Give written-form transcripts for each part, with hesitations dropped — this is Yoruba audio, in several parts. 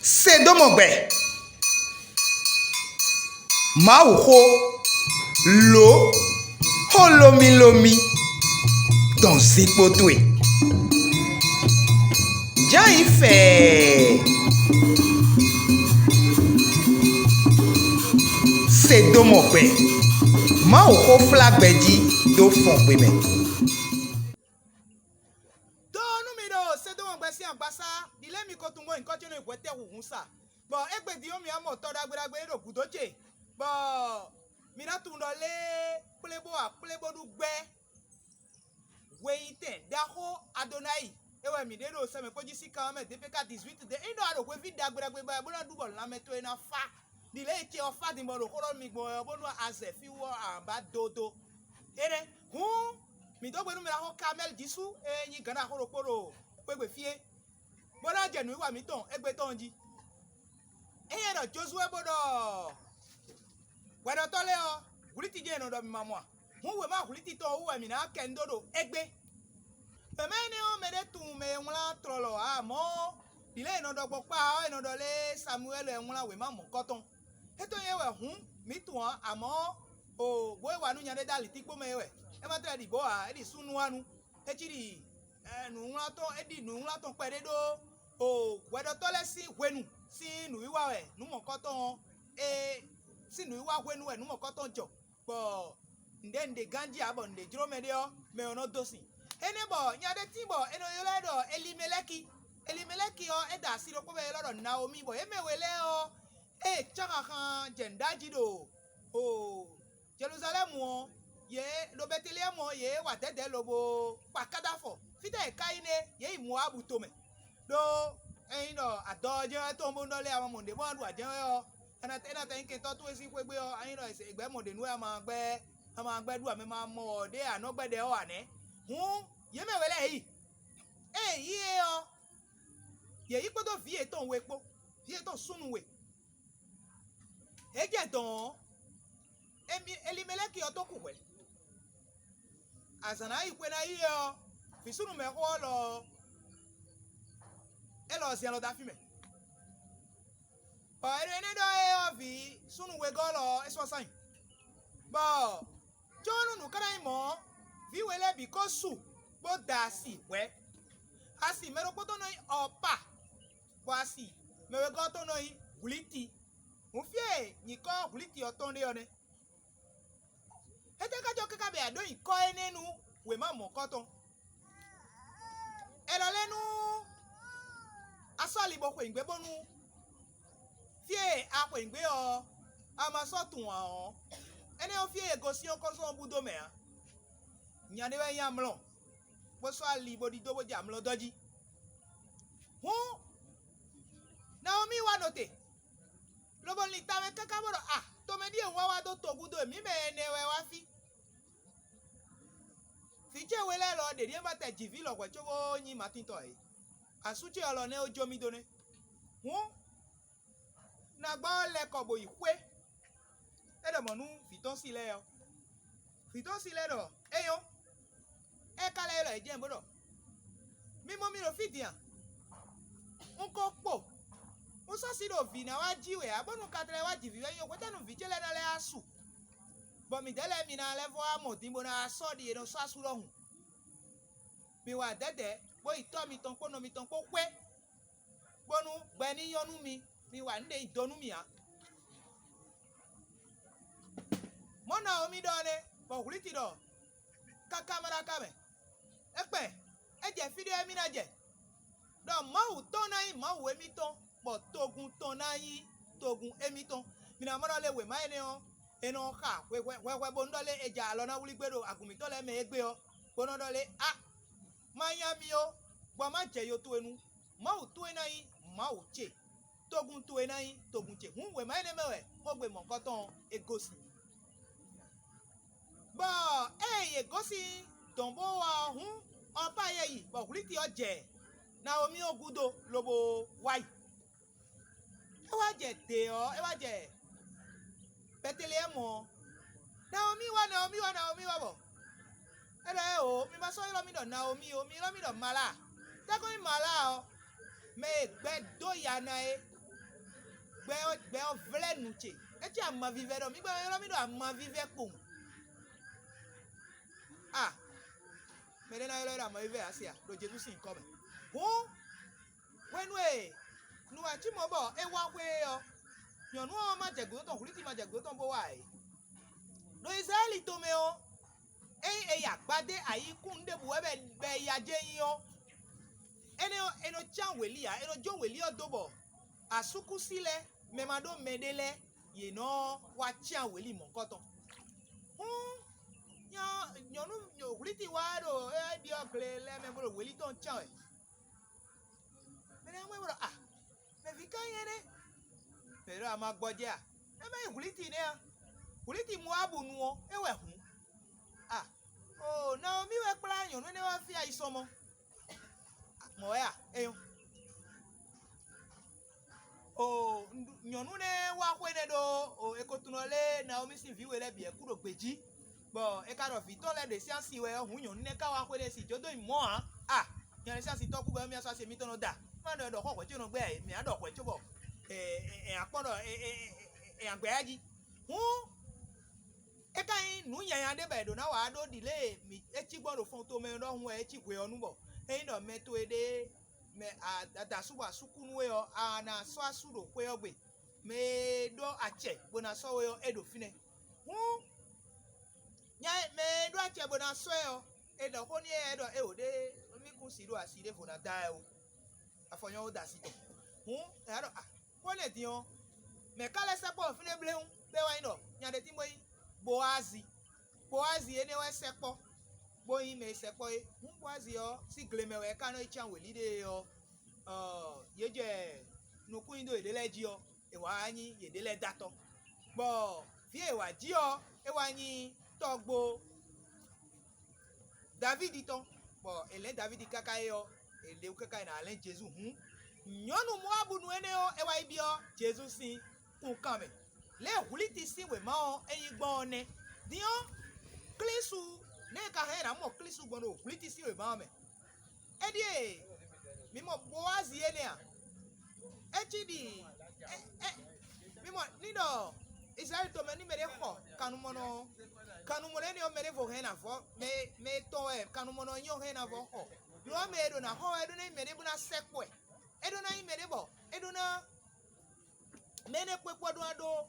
Sédomongbè. Maouho. L'eau. Holomi lomi. Dans Zipotoué. Jean il fait. Sédomongbè. Maouho flagbedi do Fongbé. Ilé mi kò tún mọ nǹkan tí ó ní Houètèhou HOUNSA. Bon, egbe di omi amo to dagbedagbe do gudoche. Bon, mi na tún lọ lé plebo du gbe. Houètèhou Adonaï. Ewe mi de do se me poji si kan me DPK 18 de ino aro kwe vi dagbedagbe ba bo na du bol na meto ina fa. Dile che o fa di mo ro koro mi gbo bo no aze fi wo amba dodo. Ere, mi do gbe nu mi ra ho camel disu yin gana horo poro pegbe fie. Bona jenu iwa mi ton egbe ton ji eye do Joshua bodo wedo tole o guliti je no do mi mamwa hu we ma guliti to hu mi na kendo do egbe pemene o me de tun me nla trolo mo ile no do gbo pa o no do le Samuel enla we ma mo koton eto ye we hu mi tun amo o bo wa nu nyade dali ti gbo me we e ma tra di bo e di sunu anu e chiri nu nla to e di nu nla to pere do o wedo tole si wenu si nu iwa we nu mo koton si nu iwa wenu e nu mo koton jo bo nde ganji abo nde jiro medio me ono dosi ene bo nyade timbo eno yole do elimeleki o eda si ro ko be lo do Naomi bo emewele o chaka kan jendaji do o Jerusalem o ye lo Bethlehem o ye wa dede lobo pakadafo fite kaine ye Moabu to me do no adoje to mo no le àwọn monde mo adu aje o ana ten ke to to si pegbe o no ise igbe monde nu ama gbe du ame ma mo de anogbede o ane ye mewele yi yi o ye yi podo vie to wepo vie to sunu we eje don Elimeleki o to ku we azana ikwe na yi o fi sunu me ho lo elo si alo da fi me ba ene do e o vi sunu we go lo eso san ba jonu nu kara imo vi wele bi ko su bo da si we asi mero poto no opa bo asi me we go to no guliti mo fie ni ko guliti o ton de one ete ka jo kaka be ado iko enenu we ma mo koton elo lenu asali bo ko ingbe bonu fie apo ingbe o ama so tun o ene o fie egosi o ko so budo me a nyane we yamlo bo so ali bo di dobo jamlo doji Naomi wa note lobo ni tawe kaka boro to me die wa do to budo mi me ene we wa fi je wele lo de die mate jivi lo gwe chogo yin matin to e asuche olo ne ojo mi done na gba le ko bo iwe e do monu fiton sile do eyo e kale lo e je nbodo mi mo mi ro fidian nko po mo so si do vi na wa jiwe abonu katre wa jivi we yo kwete nu vi jele na le asu bo mi dele mi na level amodimbo na so di no so asu lohun mi wa dede bo ito mi ton ko no mi ton ko pe bonu gbe ni yonu mi wa nde idonu mi a mo na omi do ne bo huliti do ka camera kame epe eje video emi na je do mo ton na yin mo emi ton bo togun ton na yin togun emi ton mi na mo le we ma ene o eno ka we bo ndole eja lo na wuli gbero agumi to le me egbe o bono dole Miami o gba ma je yo to enu ma o to enayin ma o che togun to enayin togun che we ma ene mewe mo gbe mo koton egosi ba egosi tombo wa opa ye yi bo kuliti oje Naomi ogudo lobo wai e wa je te o e wa je Bethlehem o Naomi wa bo ere o mi ma so lo mi do Naomi o mi lo mi do mala ta ko mi mala o me gbe do ya na gbe o vle nuche eti ama vive do mi gbe yo mi do ama vive pon ah me de na yo ama vive asia do Jesus sin come hu wenu nu achi mo bo e wa we yo yonu o ma jegbo ton kuliti ma jegbo ton bo wa e do Israeli to me o ya gbade ayi kunde bu be ya je yin o eno chanweli ya eno joweli odobo asuku sile memado medele ye no wa chanweli monkoton nyonu kuliti wa do bi okle le me bro weli ton chan e me na we bro me vika yene pero ama gboje e me kuliti ne kuliti mu abu nu o e we hun oh no mi we pla nyonu ne wa fi aisomo mo ya eyo oh nyonu ne wa kwene do o ekotunole na omi sin viwe le bi e kuro gbeji bo e ka ro fi to le de si ansi we ohun nyonu ne ka wa kwene si jodo imo yan si ansi to ku be mi aso se mi to no da ma do do ko ti no gbe mi ado ko ti bo apodo agbe aji e kan nu yan de be do na wa do delay mi echi gboro fun to me do hun echi gwe onu bo no me to ede me adasuba sukunu yo na so asuro kwe ogbe me do ache bona so we edo fine nya me do ache bona so yo edo ko ni edo e ode mi kun sido asire fo na da o afonyo o da sito ero ko le dion me kale sepo fine blehun be wa ino nya de ti mo yi boazi ene we sepo boyin me sepo e boazi yo si glemewe ka no ichan weli de yo yeje nuku indo edeleji yo e wa anyi yedele dato bo vie wa ji yo e wa anyi togbo David ton bo ele David kaka yo ele kaka na alen Jesus nyonu moabu nu ene yo e wa ibio Jesus sin kun kame le huliti si we ma o eyin gbon ne dion klisu ne ka hera mo klisu gbon o huliti si we ma me edie mi mo boazi ene a hd mi mo nido Israel to me ni mere ko kanumono ne o mere vo hena vo me to kanumono nyo hena vo ho lo me do na ho edo na mere bu na sekwe edo na mere bo edo na mene kwekwado ado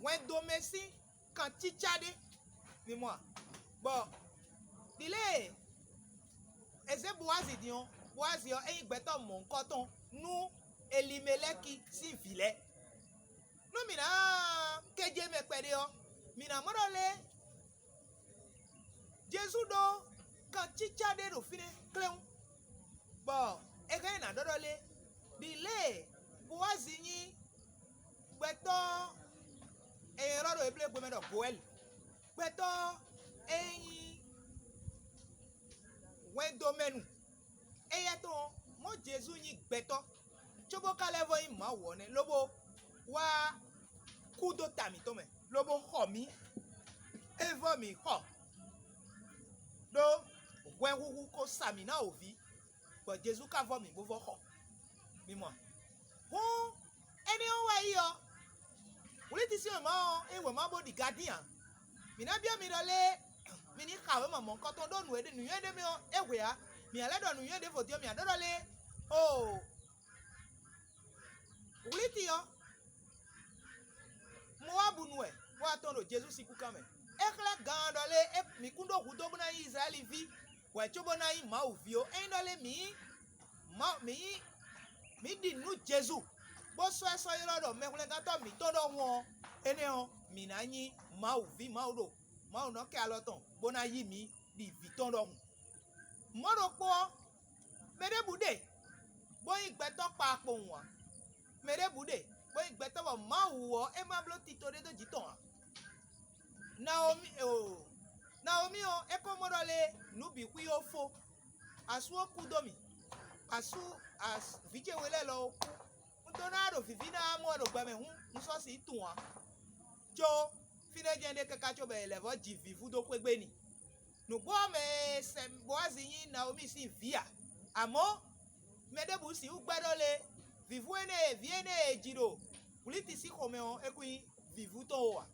when do messi kan tichade mi mo bo dile eze boazi o eyin gbeto mo nkan ton nu elimeleki si vile no mi na keje me pere o mi na morole Jesus do kan tichade ro fine kleun bo e kan na dodole dile boazi yin gbeto roro eble gbe me do goel gbeto eyin wendo menu eyeto mo Jesus yin gbeto chobo kalevo yin ma wo ne lobo wa kudo tami to me lobo ho mi evo mi ho do gwen huhu ko sami na ovi but Jesus ka vo mi bo vo ho mi mo eni o wa yo uliti si o ma e we ma bo di guardian mi na bia mi dole mi ni kawe mo nkan to do nu ede nu yede mi o ewe a mi ale do nu yede fo dio mi adodole uliti yo mo wa bunu e wa ton do Jesus siku kame ekla gan dole mi kundo hudo buna Israeli vi wa chobo na yi ma ovi o en dole mi di nu Jesus bo so yo do me kule kan to mi to do won ene o mi na yin ma ovi ma odo ma o no ke aloton bo na yi mi di vi ton do mo ro po mere bude bo igbe to pa po won mere bude bo igbe to ma wo e ma blo ti to de do jiton Naomi o e ko morole nu bi kwi ofo asu okudomi asu as vije wele lo ntonado vivina mo do gba me nso si tun wa jo fine jende kaka cho be levo ji vivu do kwegbe ni nu bo me sem boazi yin Naomi si via amo medebu si ugbadole vivu ene viene jiro kuliti si komeo ekui vivu to wa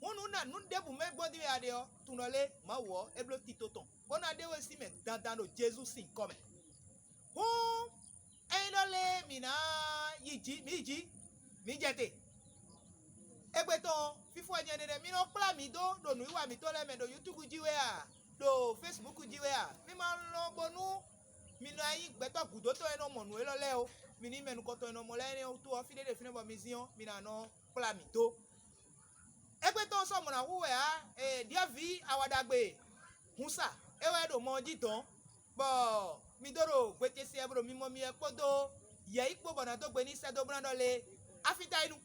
hunu na nu debu me gbodi me adeo tunole ma wo eblo titoton bona dewe si me dandan no Jesus sin come hu enole mina yiji mi jete egbeton fifo ejenere mi no pla mi do nu iwa mi to le me do YouTube jiwe a do Facebook jiwe a mi ma lo bonu mi no ayi gbeto gudo to eno monu elole o mi ni menu ko to eno mo le ni o to o fi de fine bo mi zion mi na no pla mi to egbeton so mo na wuwe a Diavi awadagbe hunsa ewe do mo jitan bo mi doro gbete si ebro mi mo mi epodo ye ipo bona to gbe ni sedo brando le afita inu